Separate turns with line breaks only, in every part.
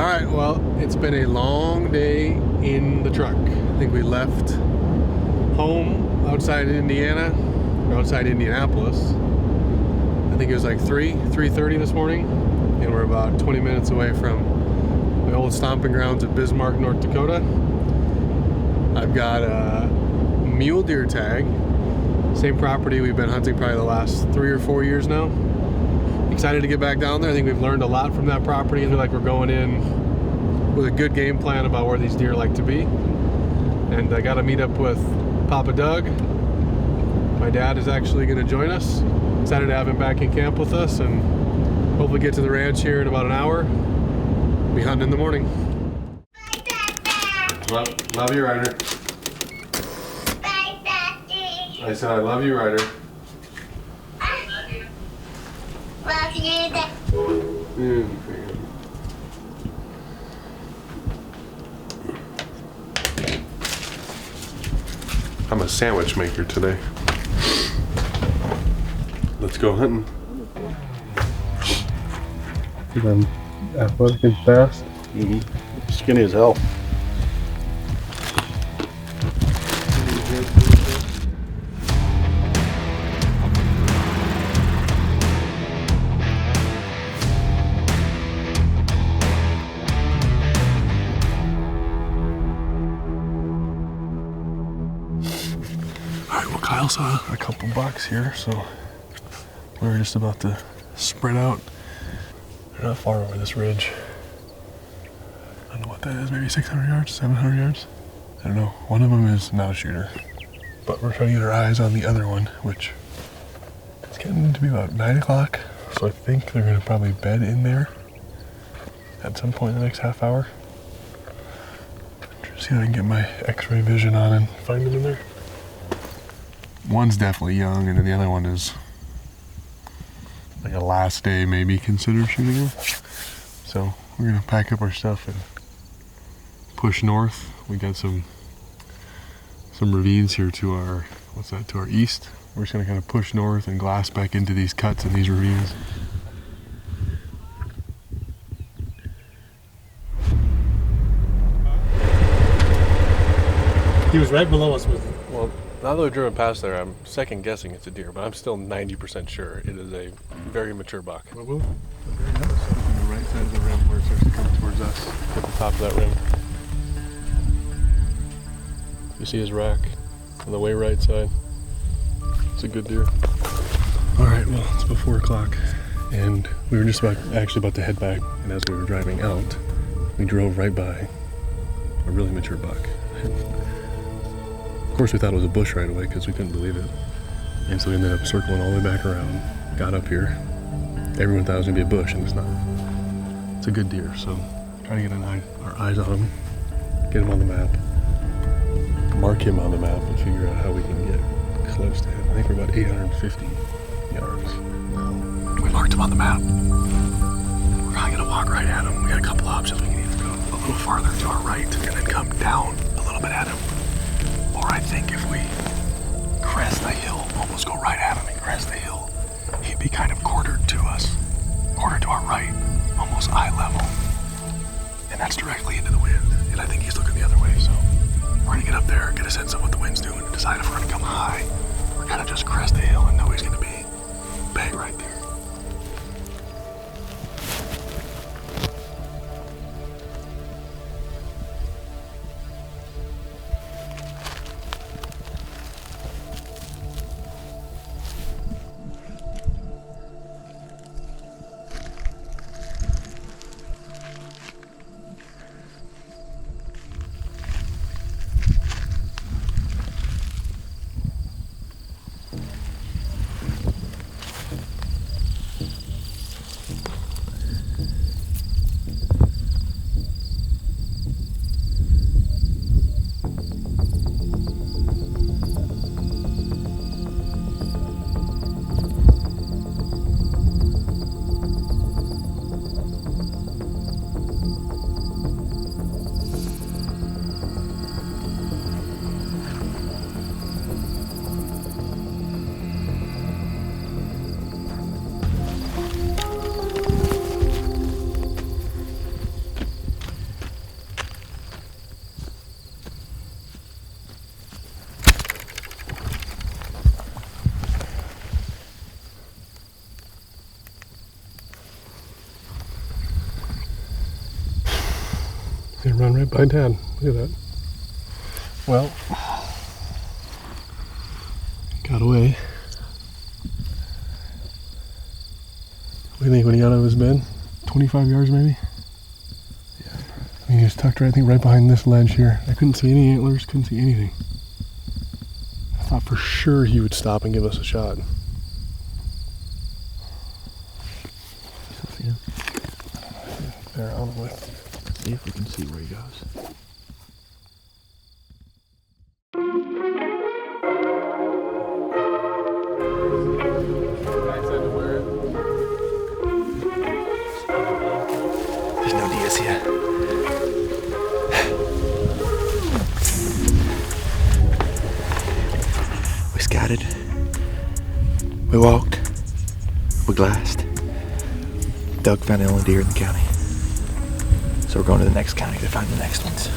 Alright, well, it's been a long day in the truck. I think we left home outside Indiana, or outside Indianapolis. I think it was like 3:30 this morning, and we're about 20 minutes away from the old stomping grounds of Bismarck, North Dakota. I've got a mule deer tag. Same property we've been hunting probably the last 3 or 4 years now. Excited to get back down there. I think we've learned a lot from that property. I feel like we're going in with a good game plan about where these deer like to be. And I got to meet up with Papa Doug. My dad is actually going to join us. Excited to have him back in camp with us, and hopefully get to the ranch here in about an hour. Be hunting in the morning. Love you, Ryder.
Bye, Daddy.
I said I love you, Ryder.
Love you, Daddy.
I'm a sandwich maker today. Let's go hunting.
I'm athletic and fast. Skinny as hell.
Alright, well, Kyle saw a couple bucks here, so we're just about to spread out. They're not far over this ridge. I don't know what that is, maybe 600 yards, 700 yards? I don't know. One of them is not a shooter, but we're trying to get our eyes on the other one, which it's getting to be about 9 o'clock, so I think they're going to probably bed in there at some point in the next half hour. See if I can get my x-ray vision on and find them in there. One's definitely young, and then the other one is like a last day maybe consider shooting him. So we're gonna pack up our stuff and push north. We got some ravines here to our, to our east. We're just gonna kind of push north and glass back into these cuts and these ravines.
He was right below us with it.
Well, now that we've driven past there, I'm second guessing it's a deer, but I'm still 90% sure it is a very mature buck.
What will?
On the right side of the rim where it starts to come towards us, at the top of that rim. You see his rack on the way right side. It's a good deer. Alright, well, it's about 4 o'clock, and we were just actually about to head back, and as we were driving out, we drove right by a really mature buck. Of course, we thought it was a bush right away because we couldn't believe it. And so we ended up circling all the way back around, got up here. Everyone thought it was gonna be a bush, and it's not. It's a good deer, so try to get our eyes on him, get him on the map, mark him on the map, and figure out how we can get close to him. I think we're about 850 yards. We marked him on the map. We're probably gonna walk right at him. We got a couple options. We can either go a little farther to our right and then come down a little bit at him. Or I think if we crest the hill, almost go right at him and crest the hill, he'd be kind of quartered to us, quartered to our right, almost eye level. And that's directly into the wind. And I think he's looking the other way, so we're gonna get up there, get a sense of what the wind's doing, and decide if we're gonna come high or kind of just crest the hill and know he's gonna be bang right there. They run right by Dad. Look at that. Well, got away. What do you think when he got out of his bed? 25 yards maybe?
Yeah.
He was tucked right, I think, right behind this ledge here. I couldn't see any antlers, couldn't see anything. I thought for sure he would stop and give us a shot.
Yeah.
There, on the way.
See if we can see where he goes. There's no deers here. We scattered. We walked. We glassed. Doug found the only deer in the county. So we're going to the next county to find the next ones.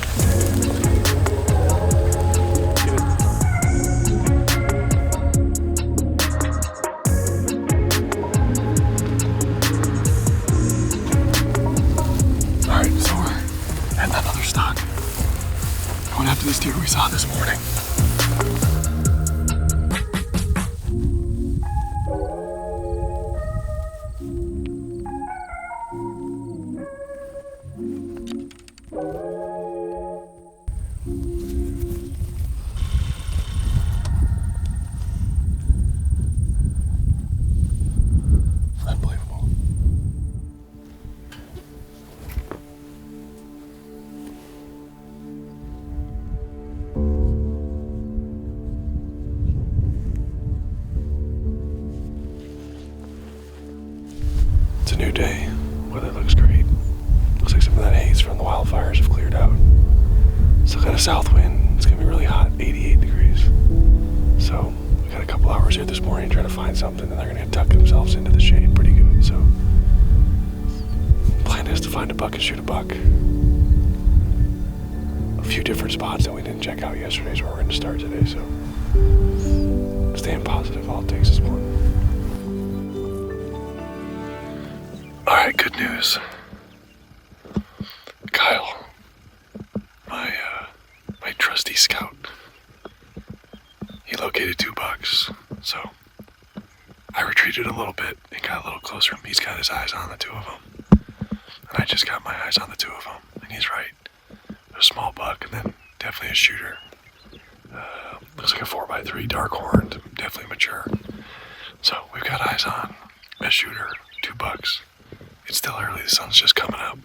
Alright, so we're at another stock. Going after this deer we saw this morning. Unbelievable. It's a new day. Weather looks great. Looks like some of that haze from the wildfires have cleared out. Still got a south wind. It's gonna be really hot, 88 degrees. So we got a couple hours here this morning trying to find something, and they're gonna tuck themselves into the shade pretty good. So plan is to find a buck and shoot a buck. A few different spots that we didn't check out yesterday is where we're gonna start today. So staying positive. All it takes is one. All right, good news. Kyle, my trusty scout, he located 2 bucks, so I retreated a little bit and got a little closer. He's got his eyes on the 2 of them, and I just got my eyes on the 2 of them, and he's right. A small buck, and then definitely a shooter. Looks like a 4x3, dark horned, definitely mature. So we've got eyes on a shooter, 2 bucks. It's still early, the sun's just coming up.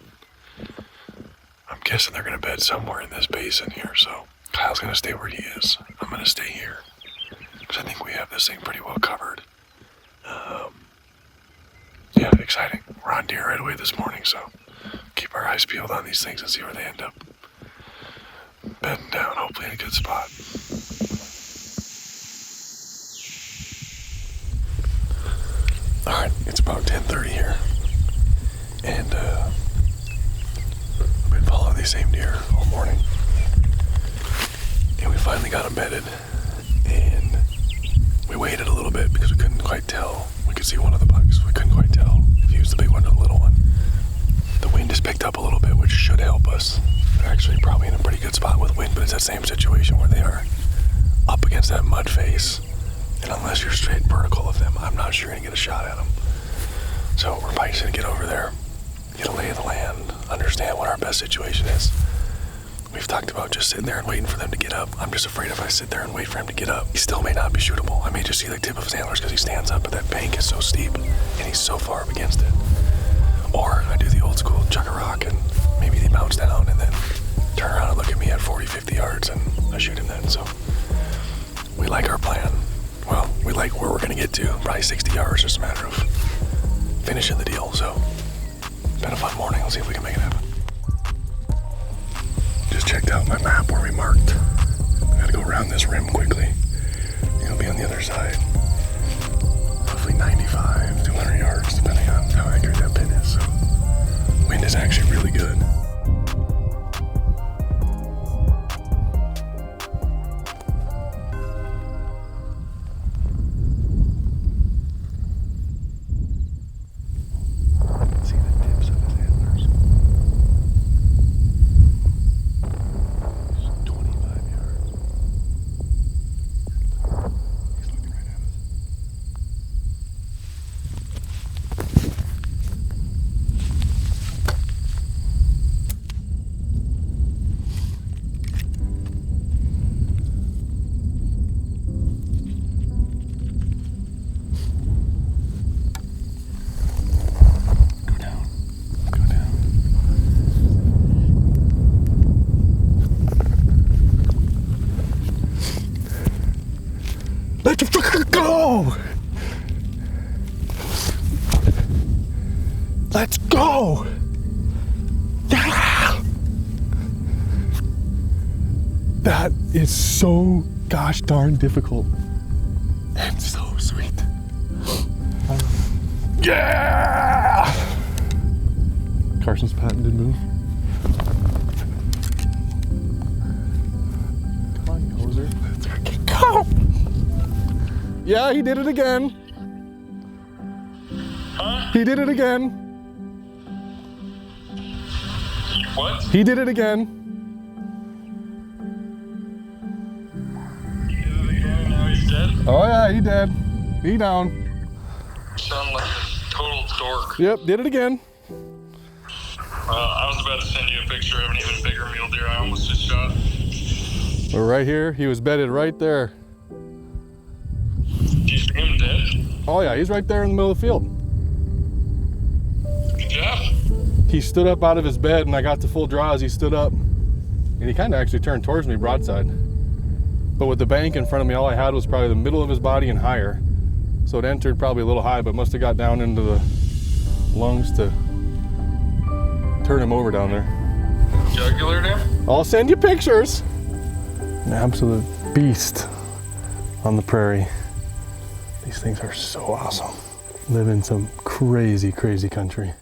I'm guessing they're gonna bed somewhere in this basin here, so Kyle's gonna stay where he is. I'm gonna stay here, because I think we have this thing pretty well covered. Yeah, exciting. We're on deer right away this morning, so keep our eyes peeled on these things and see where they end up. Bedding down, hopefully in a good spot. Alright, it's about 10:30 here. And I've been following these same deer all morning. And we finally got them bedded. And we waited a little bit because we couldn't quite tell. We could see one of the bucks. We couldn't quite tell if he was the big one or the little one. The wind has picked up a little bit, which should help us. They're actually probably in a pretty good spot with wind, but it's that same situation where they are up against that mud face. And unless you're straight vertical of them, I'm not sure you're gonna get a shot at them. So we're probably just gonna get over there, get a lay of the land, understand what our best situation is. We've talked about just sitting there and waiting for them to get up. I'm just afraid if I sit there and wait for him to get up, he still may not be shootable. I may just see the tip of his antlers because he stands up, but that bank is so steep and he's so far up against it. Or I do the old school chuck a rock and maybe he mounts down and then turn around and look at me at 40, 50 yards and I shoot him then. So we like our plan. Well, we like where we're gonna get to, probably 60 yards, just a matter of finishing the deal. So been a fun morning. Let's see if we can make it happen. Just checked out my map where we marked. I gotta go around this rim quickly. It'll be on the other side. Roughly 95, 200 yards, depending on how accurate that pin is. So wind is actually really good. See the tips of his antlers. Let's go! Yeah! That is so gosh darn difficult and so sweet. Yeah! Carson's patented move. Come on, you hoser. Let's fucking go! Yeah, he did it again.
Huh?
He did it again.
What?
He did it again.
Now he's dead?
Oh yeah, he did. He down.
Sound like a total dork.
Yep, did it again.
I was about to send you a picture of an even bigger mule deer I almost just shot.
We're right here. He was bedded right there.
Do you see him dead?
Oh yeah, he's right there in the middle of the field.
Good job.
He stood up out of his bed and I got the full draw as he stood up. And he kind of actually turned towards me broadside. But with the bank in front of me, all I had was probably the middle of his body and higher. So it entered probably a little high, but must have got down into the lungs to turn him over down there.
Jugular there?
I'll send you pictures. An absolute beast on the prairie. These things are so awesome. Live in some crazy, crazy country.